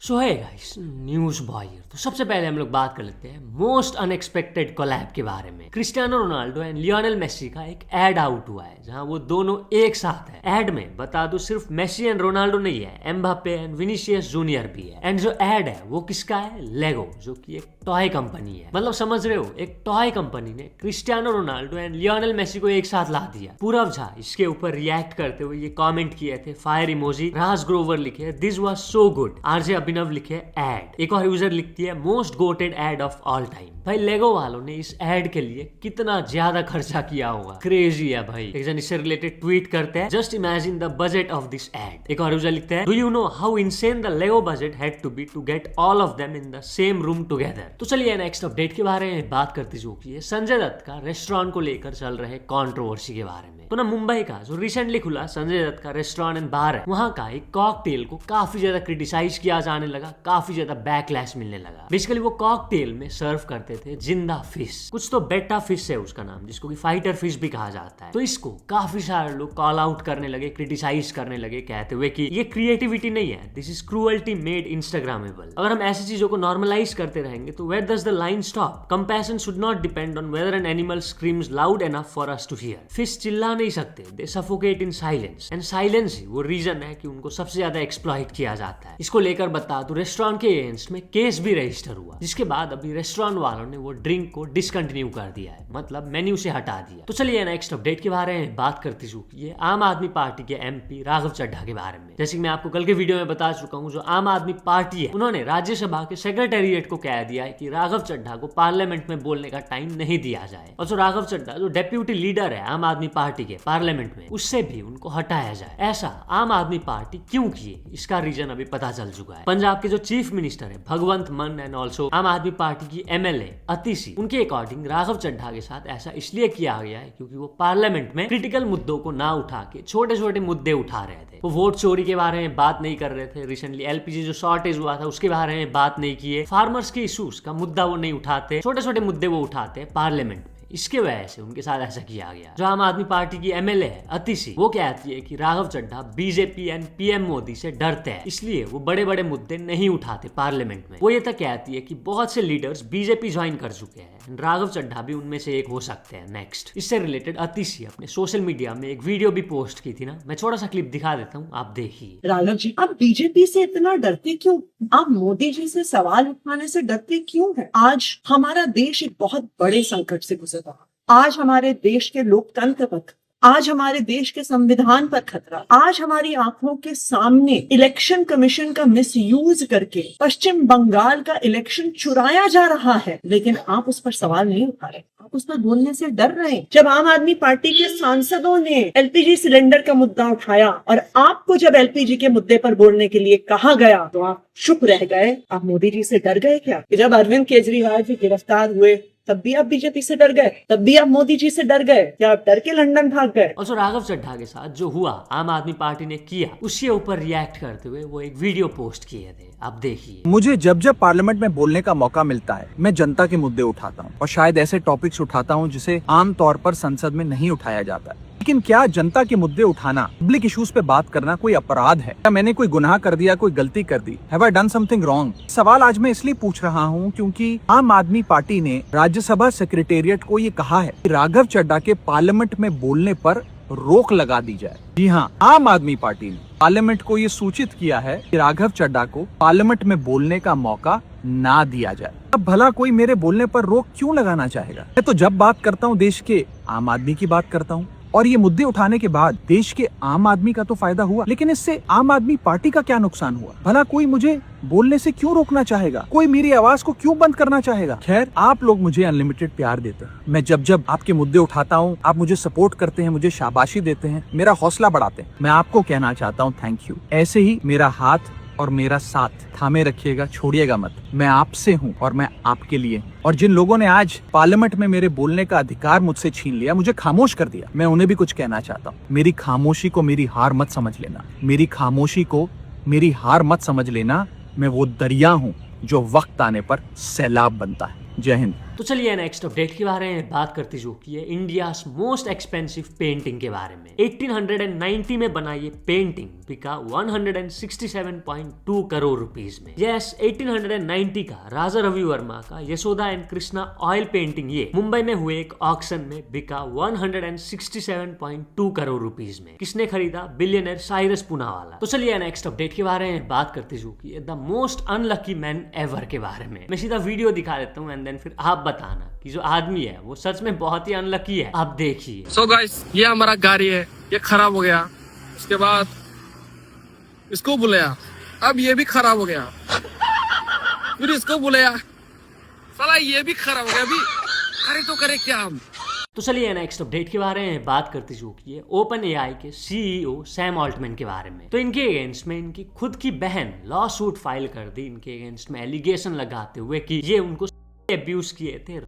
सो है guys, news boy. तो सबसे पहले हम लोग बात कर लेते हैं मोस्ट अनएक्सपेक्टेड कोलैब के बारे में। Cristiano Ronaldo and Lionel Messi का एक एड आउट हुआ है जहां वो दोनों एक साथ है। एड में बता दूं सिर्फ मेसी एंड रोनाल्डो नहीं है, एम्बाप्पे एंड विनीसियस जूनियर भी है। एंड जो एड है वो किसका है? लेगो, जो कि एक टॉय कंपनी है। मतलब समझ रहे हो, एक टॉय कंपनी ने Cristiano Ronaldo and Lionel Messi को एक साथ ला दिया। पूरब झा इसके ऊपर रिएक्ट करते हुए ये कमेंट किए थे, फायर इमोजी। राज ग्रोवर लिखे this was so good. RJ Abhinav लिखे एड। एक और यूजर लिखती है most goated ad of all time. भाई लेगो वालों ने इस एड के लिए कितना ज्यादा खर्चा किया होगा, क्रेजी है भाई। एक जन इससे रिलेटेड ट्वीट करते हैं, just imagine the budget of this ad. एक और यूजर लिखते हैं, do you know how insane the Lego budget had to be to get all of them in the same room together. तो चलिए next update के बारे में बात करते जो कि संजय दत्त का रेस्टोरेंट को लेकर चल रहे कंट्रोवर्सी के बारे में। तो ना मुंबई का जो रिसेंटली खुला संजय दत्त का रेस्टोरेंट एंड बार है, वहां का एक कॉकटेल को काफी ज्यादा क्रिटिसाइज किया जाने लगा, काफी ज्यादा बैकलैश मिलने लगा। बेसिकली वो कॉकटेल में सर्व करते थे जिंदा फिश, कुछ तो बेटा फिश है उसका नाम, जिसको कि फाइटर फिश भी कहा जाता है। तो इसको काफी सारे लोग कॉल आउट करने लगे, क्रिटिसाइज करने लगे, कहते हुए कि ये क्रिएटिविटी नहीं है, this is cruelty made instagrammable. अगर हम ऐसी चीजों को नॉर्मलाइज करते रहेंगे तो where does the line stop? Compassion should not depend on whether an animal screams loud enough for us to hear. Fish चिल्ला नहीं सकते, they suffocate in silence, and silence ही वो रीजन है कि उनको सबसे ज्यादा एक्सप्लॉइट किया जाता है। इसको लेकर बता दूं, रेस्टोरेंट के अगेंस्ट में केस भी रजिस्टर हुआ, जिसके बाद अभी रेस्टोरेंट वालों ने वो ड्रिंक को डिसकंटिन्यू कर दिया है, मतलब मेन्यू से हटा दिया। तो चलिए नेक्स्ट अपडेट के बारे में बात करती चुकी है आम आदमी पार्टी के एमपी राघव चड्ढा के बारे में। जैसे कि मैं आपको कल के वीडियो में बता चुका हूँ, जो आम आदमी पार्टी है उन्होंने राज्यसभा के सेक्रेटेरिएट को कह दिया है कि राघव चड्ढा को पार्लियामेंट में बोलने का टाइम नहीं दिया जाए, और जो राघव चड्ढा जो डेप्यूटी लीडर है आम आदमी पार्टी के पार्लियामेंट में, उससे भी उनको हटाया जाए। ऐसा आम आदमी पार्टी क्यों किए, इसका रीजन अभी पता चल चुका है। पंजाब के जो चीफ मिनिस्टर है भगवंत मान एंड ऑल्सो आम आदमी पार्टी की एमएलए अतिशी, उनके अकॉर्डिंग राघव चड्ढा के साथ ऐसा इसलिए किया गया है क्योंकि वो पार्लियामेंट में क्रिटिकल मुद्दों को ना उठा के छोटे छोटे मुद्दे उठा रहे थे। वो वोट चोरी के बारे में बात नहीं कर रहे थे, रिसेंटली एलपीजी जो शॉर्टेज हुआ था उसके बारे में बात नहीं किए, फार्मर्स के इश्यूज का मुद्दा वो नहीं उठाते, छोटे छोटे मुद्दे वो उठाते पार्लियामेंट में। इसके वजह से उनके साथ ऐसा किया गया। जो आम आदमी पार्टी की एमएलए है अतिशी, वो कहती है कि Raghav Chadha BJP and PM Modi से डरते हैं, इसलिए वो बड़े बड़े मुद्दे नहीं उठाते पार्लियामेंट में। वो ये तक कहती है कि बहुत से लीडर्स बीजेपी ज्वाइन कर चुके हैं, राघव चड्ढा भी उनमें से एक हो सकते हैं नेक्स्ट। इससे रिलेटेड अतिशी अपने सोशल मीडिया में एक वीडियो भी पोस्ट की थी ना, मैं छोटा सा क्लिप दिखा देता हूँ, आप देखिए। राघव जी, आप बीजेपी से इतना डरते क्यों? आप मोदी जी से सवाल उठाने से डरते क्यों हैं? आज हमारा देश एक बहुत बड़े संकट से गुजर रहा है। आज हमारे देश के लोकतंत्र पर, आज हमारे देश के संविधान पर खतरा। आज हमारी आंखों के सामने इलेक्शन कमीशन का मिसयूज करके पश्चिम बंगाल का इलेक्शन चुराया जा रहा है, लेकिन आप उस पर सवाल नहीं उठा रहे, आप उस पर बोलने से डर रहे हैं। जब आम आदमी पार्टी के सांसदों ने एलपीजी सिलेंडर का मुद्दा उठाया और आपको जब एलपीजी के मुद्दे पर बोलने के लिए कहा गया तो आप चुप रह गए। आप मोदी जी से डर गए क्या? जब अरविंद केजरीवाल जी गिरफ्तार हुए तब भी आप बीजेपी से डर गए, तब भी आप मोदी जी से डर गए, क्या आप डर के लंदन भाग गए? और जो राघव चड्ढा के साथ जो हुआ आम आदमी पार्टी ने किया, उसके ऊपर रिएक्ट करते हुए वो एक वीडियो पोस्ट किए थे, आप देखिए। मुझे जब जब पार्लियामेंट में बोलने का मौका मिलता है, मैं जनता के मुद्दे उठाता हूँ और शायद ऐसे टॉपिक्स उठाता हूँ जिसे आम तौर पर संसद में नहीं उठाया जाता है। लेकिन क्या जनता के मुद्दे उठाना, पब्लिक इश्यूज पे बात करना कोई अपराध है? क्या मैंने कोई गुनाह कर दिया, कोई गलती कर दी? Have I done something wrong? सवाल आज मैं इसलिए पूछ रहा हूँ क्योंकि आम आदमी पार्टी ने राज्यसभा सेक्रेटेरिएट को ये कहा है कि राघव चड्ढा के पार्लियामेंट में बोलने पर रोक लगा दी जाए। जी हाँ, आम आदमी पार्टी ने पार्लियामेंट को ये सूचित किया है कि राघव चड्ढा को पार्लियामेंट में बोलने का मौका ना दिया जाए। अब भला कोई मेरे बोलने पर रोक क्यों लगाना चाहेगा? मैं तो जब बात करता हूँ देश के आम आदमी की बात करता हूँ, और ये मुद्दे उठाने के बाद देश के आम आदमी का तो फायदा हुआ, लेकिन इससे आम आदमी पार्टी का क्या नुकसान हुआ? भला कोई मुझे बोलने से क्यों रोकना चाहेगा? कोई मेरी आवाज को क्यों बंद करना चाहेगा? खैर, आप लोग मुझे अनलिमिटेड प्यार देते हैं। मैं जब जब आपके मुद्दे उठाता हूँ, आप मुझे सपोर्ट करते हैं, मुझे शाबाशी देते हैं, मेरा हौसला बढ़ाते हैं। मैं आपको कहना चाहता हूँ थैंक यू। ऐसे ही मेरा हाथ और मेरा साथ थामे रखिएगा, छोड़िएगा मत। मैं आपसे हूँ और मैं आपके लिए। और जिन लोगों ने आज पार्लियामेंट में मेरे बोलने का अधिकार मुझसे छीन लिया, मुझे खामोश कर दिया, मैं उन्हें भी कुछ कहना चाहता हूँ। मेरी खामोशी को मेरी हार मत समझ लेना, मेरी खामोशी को मेरी हार मत समझ लेना। मैं वो दरिया हूँ जो वक्त आने पर सैलाब बनता है। जय हिंद। तो चलिए नेक्स्ट अपडेट के बारे में बात करते जो कि है इंडिया मोस्ट एक्सपेंसिव पेंटिंग के बारे में। 1890 में बना ये पेंटिंग बिका 167.2 करोड़ रुपीस में। यस, 1890 का राजा रवि वर्मा का Yashoda and Krishna oil painting ये मुंबई में हुए एक ऑक्शन में बिका 167.2 करोड़ रुपीस में। किसने खरीदा? बिलियनर साइरस पूनावाला। तो चलिए नेक्स्ट अपडेट के बारे में बात करते जो कि the most unlucky man ever के बारे में। मैं सीधा वीडियो दिखा देता हूँ एंड देन फिर आप बताना कि जो आदमी है वो सच में बहुत ही अनलकी है। आप देखिए। सो गाइस, ये हमारा गाड़ी है, ये खराब हो गया, उसके बाद इसको बुलाया, अब ये भी खराब हो गया, फिर इसको बुलाया, साला ये भी खराब हो गया, अभी करे तो करे क्या हम। तो चलिए नेक्स्ट अपडेट के बारे में बात करते जो कि है ओपन एआई के सीईओ सैम ऑल्टमैन के बारे में। तो इनके अगेंस्ट में इनकी खुद की बहन लॉ सूट फाइल कर दी इनके अगेंस्ट में एलिगेशन लगाते हुए कि ये उनको अब्यूज किए थे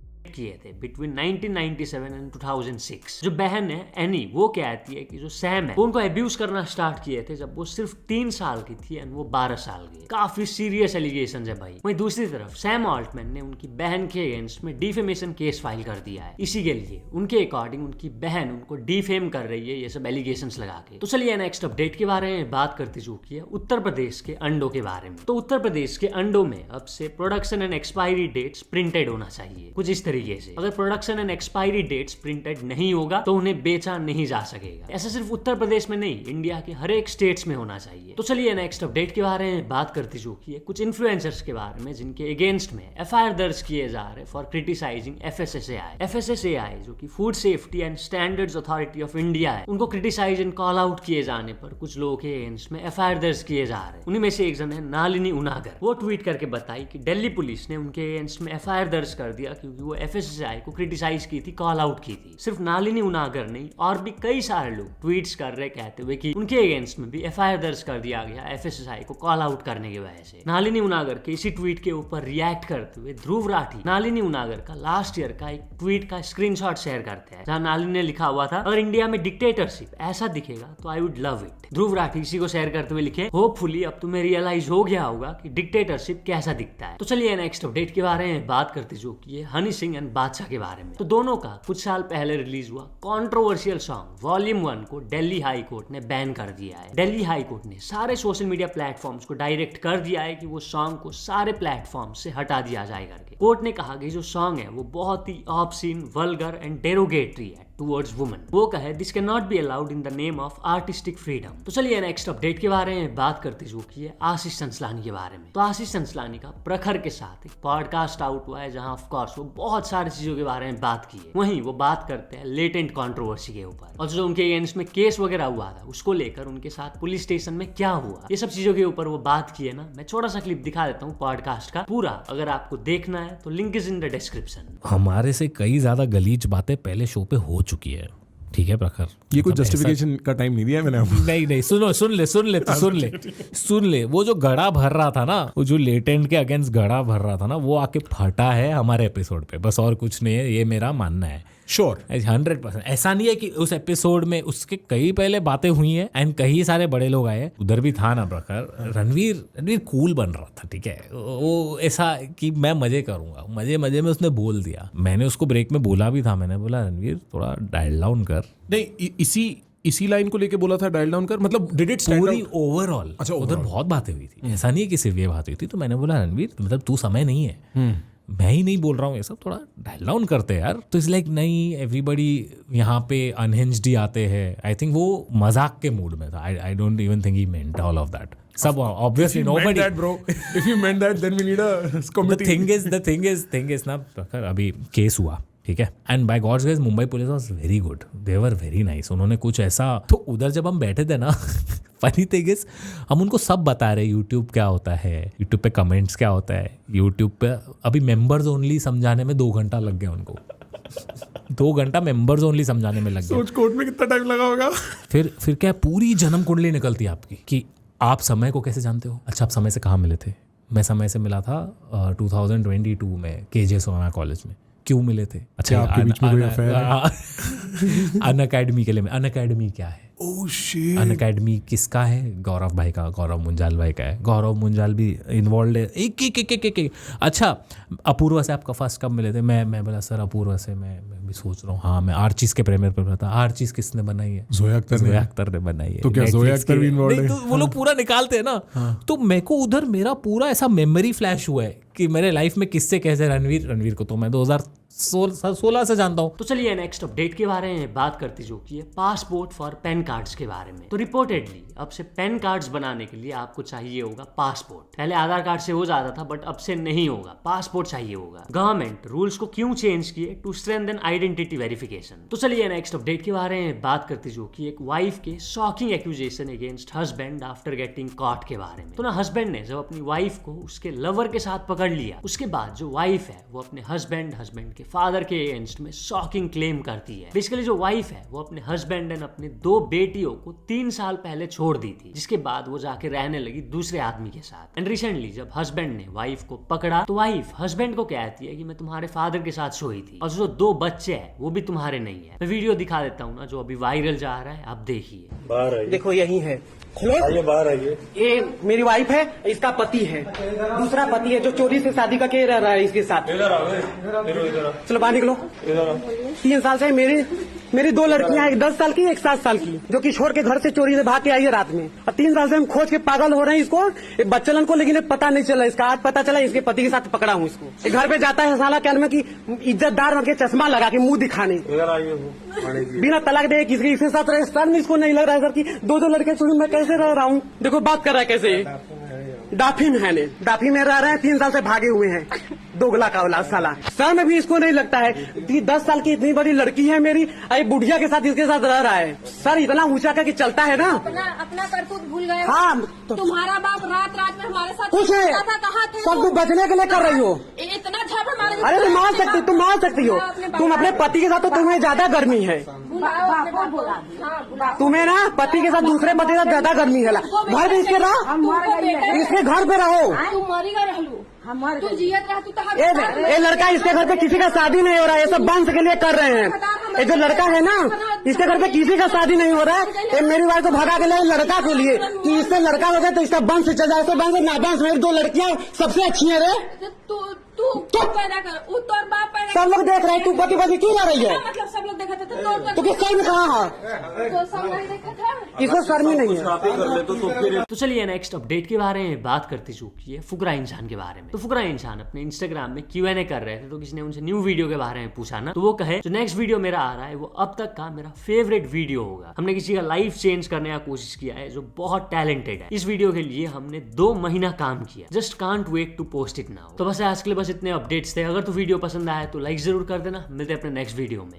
बिटवीन 1997 एंड 2006। जो बहन है एनी, वो कहती है कि जो सैम है वो उनको अब्यूज करना स्टार्ट किए थे जब वो सिर्फ 3 साल की थी एंड वो 12 साल की। काफी सीरियस एलिगेशन है भाई। वहीं दूसरी तरफ सैम ऑल्टमैन ने उनकी बहन के अगेंस्ट में डिफेमेशन केस फाइल कर दिया है। इसी के लिए उनके अकॉर्डिंग उनकी बहन उनको डिफेम कर रही है ये सब एलिगेशन लगा के। तो चलिए नेक्स्ट अपडेट के बारे में बात करते जो कि है उत्तर प्रदेश के अंडों के बारे में। तो उत्तर प्रदेश के अंडों में अब से production and expiry dates printed होना चाहिए कुछ इस तरीके से। अगर production and expiry dates printed नहीं होगा तो उन्हें बेचा नहीं जा सकेगा। ऐसा सिर्फ उत्तर प्रदेश में नहीं, इंडिया के हर एक स्टेट्स में होना चाहिए। तो चलिए नेक्स्ट अपडेट के बारे में बात करते जो कि है कुछ इन्फ्लुएंसर्स के बारे में जिनके अगेंस्ट में एफआईआर दर्ज किए जा रहे फॉर क्रिटिसाइजिंग एफएसएसएआई। एफएसएसएआई जो कि food safety and standards authority of India है, उनको क्रिटिसाइज एंड कॉल आउट किए जाने पर कुछ लोगों के अगेंस्ट में एफआईआर दर्ज किए जा रहे हैं। उन्हीं में से एक जन है नालिनी उनागर। वो ट्वीट करके बताई कि दिल्ली पुलिस ने उनके अगेंस्ट में एफआईआर दर्ज कर दिया क्योंकि वो एफएसएसएआई को क्रिटिसाइज की थी, कॉल आउट की थी। सिर्फ नालिनी उनागर नहीं, और भी कई सारे लोग ट्वीट्स कर रहे कहते हुए कि उनके अगेंस्ट में भी एफआईआर दर्ज कर दिया गया एफएसएसएआई को कॉल आउट करने की वजह से। नालिनी उनागर के इसी ट्वीट के ऊपर रिएक्ट करते हुए ध्रुव राठी नालिनी उनागर का लास्ट ईयर का एक ट्वीट का स्क्रीनशॉट शेयर करते हैं जहां नालिनी ने लिखा हुआ था, अगर इंडिया में डिक्टेटरशिप ऐसा दिखेगा तो I would love it. Dhruv Rathee इसी को शेयर करते हुए लिखे, होपफुली अब तुम्हें रियलाइज हो गया होगा कि डिक्टेटरशिप कैसा दिखता है। तो चलिए नेक्स्ट अपडेट के बारे में बात करते जो कि हनी सिंह एंड बादशाह के बारे में। तो दोनों का कुछ साल पहले रिलीज हुआ कंट्रोवर्शियल सॉन्ग वॉल्यूम 1 को दिल्ली हाई कोर्ट ने बैन कर दिया है। दिल्ली हाई कोर्ट ने सारे सोशल मीडिया प्लेटफॉर्म्स को डायरेक्ट कर दिया है कि वो सॉन्ग को सारे प्लेटफॉर्म से हटा दिया जाए करके। कोर्ट ने कहा कि जो सॉन्ग है वो बहुत ही ऑब्सीन, वल्गर एंड डेरोगेटरी है टुवर्ड्स वुमेन। वो कहे this can not be allowed in the name of artistic freedom. तो चलिए नेक्स्ट अपडेट के बारे में बात करते जो कि है आशीष संसलानी के बारे में। तो आशीष संसलानी का प्रखर के साथ एक पॉडकास्ट आउट हुआ है जहां ऑफ कोर्स वो बहुत सारी चीजों के बारे में बात की है। वहीं वो बात करते हैं लेटेंट कंट्रोवर्सी के ऊपर और जो उनके अगेंस्ट में केस वगैरह हुआ था उसको लेकर उनके साथ पुलिस स्टेशन में क्या हुआ, ये सब चीजों के ऊपर वो बात की है ना। मैं छोटा सा क्लिप दिखा देता हूँ पॉडकास्ट का पूरा, अगर आपको देखना है तो link is in the description. हमारे से कई ज्यादा गलीच बातें पहले शो पे हो चुकी है, ठीक है प्रखर। ये कोई जस्टिफिकेशन का टाइम नहीं दिया मैंने आपको। नहीं सुन ले वो जो गड़ा भर रहा था ना, वो जो लेटेंट के अगेंस्ट गड़ा भर रहा था ना, वो आके फटा है हमारे एपिसोड पे, बस और कुछ नहीं है, ये मेरा मानना है। श्योर 100%। ऐसा नहीं है कि उस एपिसोड में उसके कई पहले बातें हुई हैं एंड कई सारे बड़े लोग आए, उधर भी था ना प्रखर। रणवीर कूल बन रहा था, ठीक है, वो ऐसा कि मैं मजे करूंगा, मजे में उसने बोल दिया। मैंने उसको ब्रेक में बोला भी था, मैंने बोला रणवीर थोड़ा डायल डाउन कर। नहीं, इसी लाइन को लेके बोला था डायल डाउन कर, मतलब डिड इट स्टैंड पूरी आउट? ओवरऑल अच्छा, उधर overall। बहुत बातें हुई थी, ऐसा नहीं है कि सिर्फ ये बात हुई थी। तो मैंने बोला रणवीर मतलब तू समय नहीं है, मैं ही नहीं बोल रहा हूँ ये सब, थोड़ा डायल डाउन करते हैं यार। तो इट्स लाइक नहीं, एवरीबडी यहाँ पे अनहिंज्ड ही आते हैं। आई थिंक वो मजाक के मूड में था। I don't even think he meant all of that. सब obviously nobody bro. If you meant that, then we need a committee. The thing is ना, अभी केस हुआ, ठीक है, and by God's grace Mumbai police was very good, they were very nice. उन्होंने कुछ ऐसा, तो उधर जब हम बैठे थे ना फनी थिंग इज हम उनको सब बता रहे, यूट्यूब क्या होता है, यूट्यूब पे कमेंट्स क्या होता है, यूट्यूब पे अभी मेंबर्स ओनली समझाने में 2 घंटा लग गया उनको। 2 घंटा मेंबर्स ओनली समझाने में लग गया। सोच कोर्ट में कितना टाइम लगा होगा। फिर क्या पूरी जन्म कुंडली निकलती है आपकी कि आप समय को कैसे जानते हो। अच्छा, आप समय से कहाँ मिले थे? मैं समय से मिला था 2022 में KJ सोना कॉलेज में। क्यों मिले थे? अच्छा, आपके बीच में कोई अफेयर है? अनअकैडमी के लिए। अनअकैडमी क्या है? Oh shit. अन अकेडमी किसका है? गौरव भाई का, गौरव मुंजाल भाई का है। गौरव मुंजाल भी इन्वॉल्व है। एक अच्छा, अपूर्वा से आपका फर्स्ट कब मिले थे? मैं बोला सर अपूर्वा से मैं भी सोच रहा हूँ। हाँ, मैं आर्चिस के प्रीमियर पर था। आर्चिस किसने बनाई है? जोया अख्तर ने बनाई है। तो क्या जोया अख्तर भी इन्वॉल्व है? तो वो लोग पूरा निकालते हैं ना। तो मेरे को उधर मेरा पूरा ऐसा मेमोरी फ्लैश हुआ है कि मेरे लाइफ में किससे कैसे रणवीर को तो मैं 2016 से जानता हूँ। तो चलिए नेक्स्ट अपडेट के बारे में बात करते जो कि है पासपोर्ट फॉर पैन कार्ड्स के बारे में। तो रिपोर्टेडली अब से पैन कार्ड्स बनाने के लिए आपको चाहिए होगा पासपोर्ट। पहले आधार कार्ड से हो जाता था, बट अब से नहीं होगा, पासपोर्ट चाहिए होगा। गवर्नमेंट रूल्स को क्यों चेंज किए? To strengthen identity verification. तो चलिए नेक्स्ट अपडेट के बारे में बात करते जो कि एक वाइफ के shocking accusation against husband after getting caught के बारे में। तो ना हस्बैंड ने जब अपनी वाइफ को उसके लवर के साथ पकड़ लिया, उसके बाद जो वाइफ है वो अपने हस्बैंड के फादर के अगेंस्ट में शॉकिंग क्लेम करती है। बेसिकली जो वाइफ है वो अपने हस्बैंड एंड अपने 2 बेटियों को 3 साल पहले छोड़ दी थी, जिसके बाद वो जाके रहने लगी दूसरे आदमी के साथ। एंड रिसेंटली जब हस्बैंड ने वाइफ को पकड़ा तो वाइफ हस्बैंड को कहती है कि मैं तुम्हारे फादर के साथ सोई थी और जो 2 बच्चे हैं वो भी तुम्हारे नहीं है। मैं वीडियो दिखा देता हूँ ना, जो अभी वायरल जा रहा है, आप देखिए। देखो यही है, खुलो। बाहर आइए। ये मेरी वाइफ है, इसका पति है, दूसरा पति है जो चोरी से शादी करके रह रहा है इसके साथ। चलो बाहर निकलो। 3 साल से मेरी 2 लड़कियां हैं, एक 10 साल की, एक 7 साल की, जो कि छोड़ के घर से चोरी से भाग के आई है रात में। और 3 साल से हम खोज के पागल हो रहे हैं इसको, बच्चन को, लेकिन पता नहीं चला इसका। आज पता चला इसके पति के साथ पकड़ा हूँ इसको। ये घर पे जाता है साला कहने में कि इज्जतदार बन के चश्मा लगा के मुंह दिखाने, बिना तलाक दे किसी इसके साथ रहे। सर इसको नहीं लग रहा है सर की 2 लड़के छोड़ी मैं कैसे रह रहा हूँ। देखो बात कर रहा है कैसे। डाफी में रह रहे हैं, 3 साल से भागे हुए हैं, दोगला का औलाद साला। सर में भी इसको नहीं लगता है कि 10 साल की इतनी बड़ी लड़की है मेरी, आई बुढ़िया के साथ इसके साथ रह रहा है। सर इतना ऊंचा करके चलता है ना। अपना करतूत भूल गए। हाँ तुम्हारा बाप रात में हमारे साथ कुछ है, कहाँ थे? सब तुम बचने के लिए कर रही हो। इतना झप हमारे। अरे तुम मार सकती हो। तुम अपने पति के साथ तो तुम्हें ज्यादा गर्मी है। तुम्हें ना पति के साथ दूसरे पति के साथ ज्यादा गर्मी है। घर में इसके रहो, इसके घर पे रहो। तुम मरी गए रहलू, तू जियत रह तू तो। ये लड़का, इसके घर पे किसी का शादी नहीं हो रहा है, ये सब वंश के लिए कर रहे हैं। ये जो लड़का है ना, इसके घर पे किसी का शादी नहीं हो रहा है। ये मेरी वाइफ को भगा के लाए लड़का के लिए कि इससे लड़का हो गया तो इसका वंश चल जाए। ऐसे वंश ना वंश, मेरी 2 लड़कियां सबसे अच्छी है रे। तू पैदा कर, तोर बाप पैदा। सब लोग देख रहे हैं, तू पति क्यों जा रही है? मतलब सब लोग देखा था तो किस शर्म कहाँ है? तो सब नहीं देखा था, इसको शर्म ही नहीं है। तो चलिए नेक्स्ट अपडेट के बारे में बात करते जो कि है फुकरा इंसान के बारे में। तो फुकरा इंसान अपने इंस्टाग्राम में Q&A कर रहे थे, तो किसी ने उनसे न्यू वीडियो के बारे में पूछा ना, तो वो कहे जो नेक्स्ट वीडियो मेरा आ रहा है वो अब तक का मेरा फेवरेट वीडियो होगा। हमने किसी का लाइफ चेंज करने का कोशिश किया है जो बहुत टैलेंटेड है। इस वीडियो के लिए हमने 2 महीना काम किया। Just can't wait to post it now. तो बस आज के लिए बस इतने अपडेट्स थे। अगर तो वीडियो पसंद आया तो लाइक जरूर कर देना। मिलते हैं अपने नेक्स्ट वीडियो में।